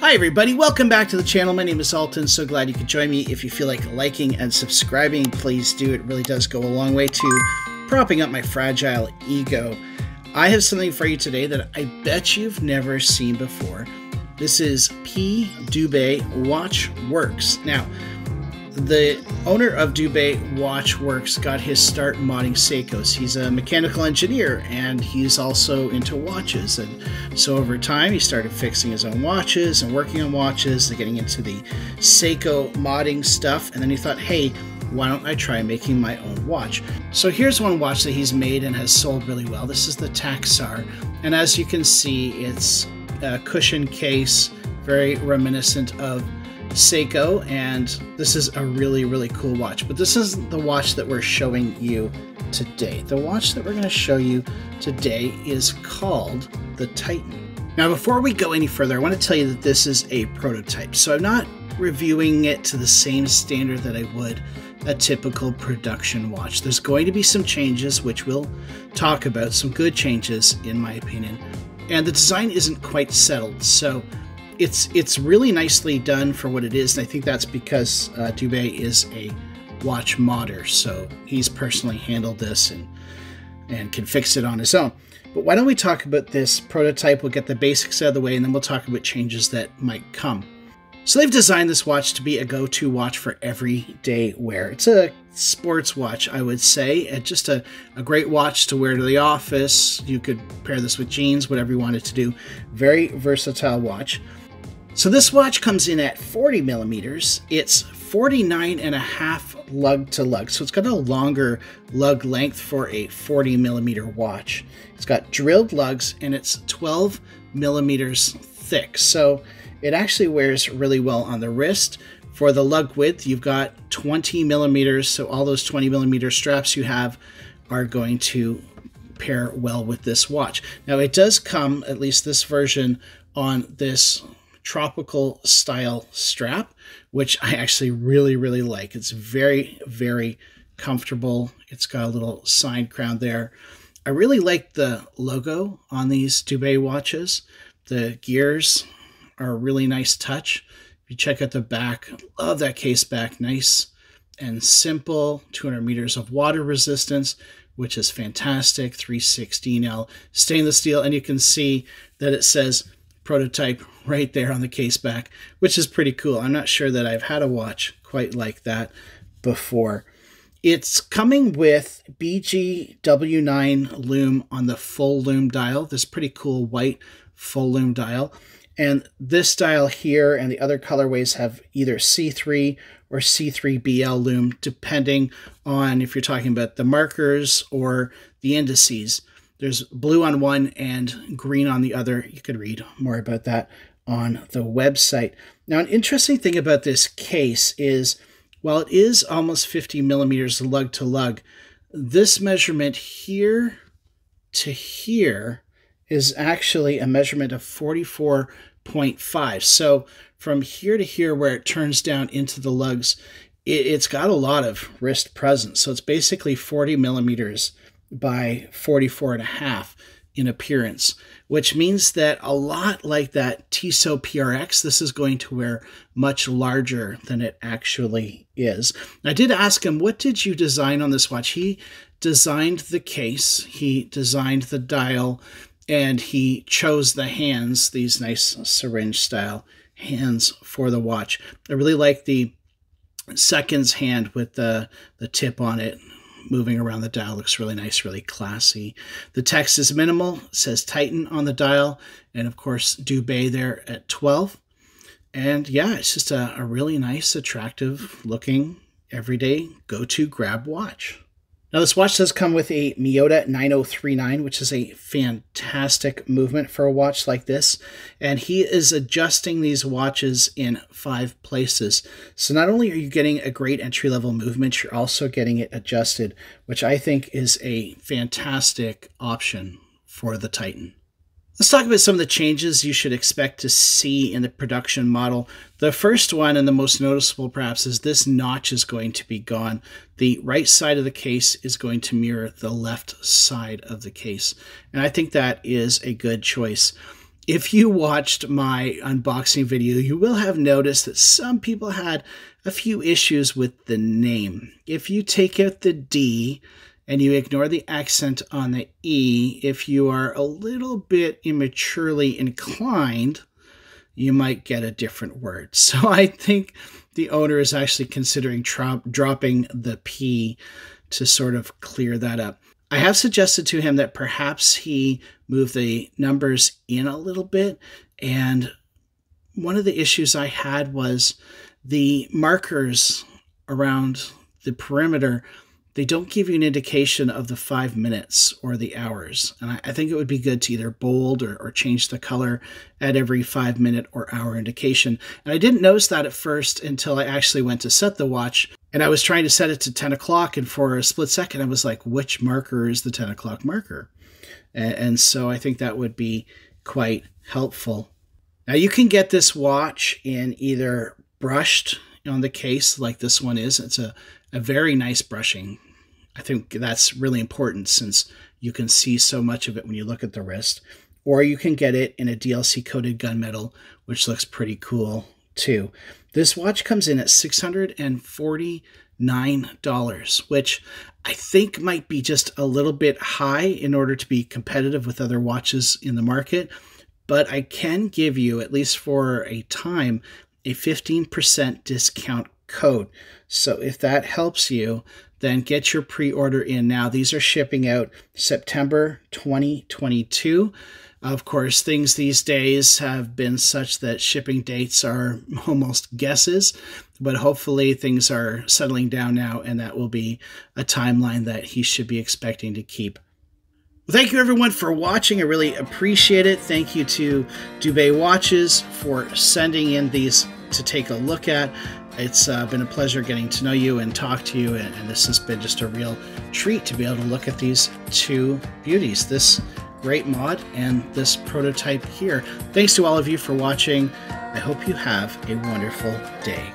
Hi everybody, welcome back to the channel. My name is Alton. So glad you could join me. If you feel like liking and subscribing, please do. It really does go a long way to propping up my fragile ego. I have something for you today that I bet you've never seen before. This is Dube Watch Works. Now, the owner of Dube Watch Works got his start modding Seikos. He's a mechanical engineer and he's also into watches. And so over time, he started fixing his own watches and working on watches and getting into the Seiko modding stuff. And then he thought, hey, why don't I try making my own watch? So here's one watch that he's made and has sold really well. This is the Taxar. And as you can see, it's a cushion case, very reminiscent of Seiko, and this is a really cool watch. But this is the watch that we're showing you today. The watch that we're going to show you today is called the Titan. Now, before we go any further, I want to tell you that this is a prototype. So I'm not reviewing it to the same standard that I would a typical production watch. There's going to be some changes, which we'll talk about, some good changes in my opinion. And the design isn't quite settled, so it's really nicely done for what it is, and I think that's because Dube is a watch modder, so he's personally handled this and can fix it on his own. But why don't we talk about this prototype? We'll get the basics out of the way, and then we'll talk about changes that might come. So they've designed this watch to be a go-to watch for everyday wear. It's a sports watch, I would say, and just a great watch to wear to the office. You could pair this with jeans, whatever you wanted to do. Very versatile watch. So this watch comes in at 40 millimeters. It's 49.5 lug to lug. So it's got a longer lug length for a 40 millimeter watch. It's got drilled lugs and it's 12 millimeters thick. So it actually wears really well on the wrist. For the lug width, you've got 20 millimeters. So all those 20 millimeter straps you have are going to pair well with this watch. Now it does come, at least this version, on this tropical style strap, which I actually really like. It's very comfortable. It's got a little side crown there. I really like the logo on these Dube watches. The gears are a really nice touch. If you check out the back, I love that case back. Nice and simple. 200 meters of water resistance, which is fantastic. 316L stainless steel, and you can see that it says prototype right there on the case back, which is pretty cool. I'm not sure that I've had a watch quite like that before. It's coming with BGW9 lume on the full lume dial, this pretty cool white full lume dial. And this dial here and the other colorways have either C3 or C3BL lume, depending on if you're talking about the markers or the indices. There's blue on one and green on the other. You could read more about that on the website. Now, an interesting thing about this case is, while it is almost 50 millimeters lug to lug, this measurement here to here is actually a measurement of 44.5. So from here to here, where it turns down into the lugs, it's got a lot of wrist presence. So it's basically 40 millimeters by 44.5 in appearance, which means that a lot like that Tissot PRX, this is going to wear much larger than it actually is. I did ask him, what did you design on this watch? He designed the case, he designed the dial, and he chose the hands, these nice syringe style hands for the watch. I really like the seconds hand with the tip on it. Moving around the dial looks really nice, really classy. The text is minimal. It says Titan on the dial, and of course Dube there at 12. And yeah, it's just a really nice, attractive looking, everyday go-to grab watch. Now this watch does come with a Miyota 9039, which is a fantastic movement for a watch like this. And he is adjusting these watches in 5 places. So not only are you getting a great entry-level movement, you're also getting it adjusted, which I think is a fantastic option for the Titan. Let's talk about some of the changes you should expect to see in the production model. The first one, and the most noticeable perhaps, is this notch is going to be gone. The right side of the case is going to mirror the left side of the case. And I think that is a good choice. If you watched my unboxing video, you will have noticed that some people had a few issues with the name. If you take out the D and you ignore the accent on the E, if you are a little bit immaturely inclined, you might get a different word. So I think the owner is actually considering dropping the P to sort of clear that up. I have suggested to him that perhaps he move the numbers in a little bit. And one of the issues I had was the markers around the perimeter, they don't give you an indication of the 5 minutes or the hours. And I think it would be good to either bold or change the color at every 5 minute or hour indication. And I didn't notice that at first until I actually went to set the watch. And I was trying to set it to 10 o'clock. And for a split second, I was like, which marker is the 10 o'clock marker? And so I think that would be quite helpful. Now you can get this watch in either brushed on the case like this one is. It's a very nice brushing. I think that's really important since you can see so much of it when you look at the wrist. Or you can get it in a DLC coated gunmetal, which looks pretty cool too. This watch comes in at $649, which I think might be just a little bit high in order to be competitive with other watches in the market. But I can give you, at least for a time, a 15% discount code. So if that helps you, then get your pre-order in now. These are shipping out September 2022. Of course, things these days have been such that shipping dates are almost guesses, but hopefully things are settling down now, and that will be a timeline that he should be expecting to keep. Well, thank you everyone for watching. I really appreciate it. Thank you to Dube Watches for sending in these to take a look at. It's been a pleasure getting to know you and talk to you, and this has been just a real treat to be able to look at these two beauties, this great mod and this prototype here. Thanks to all of you for watching. I hope you have a wonderful day.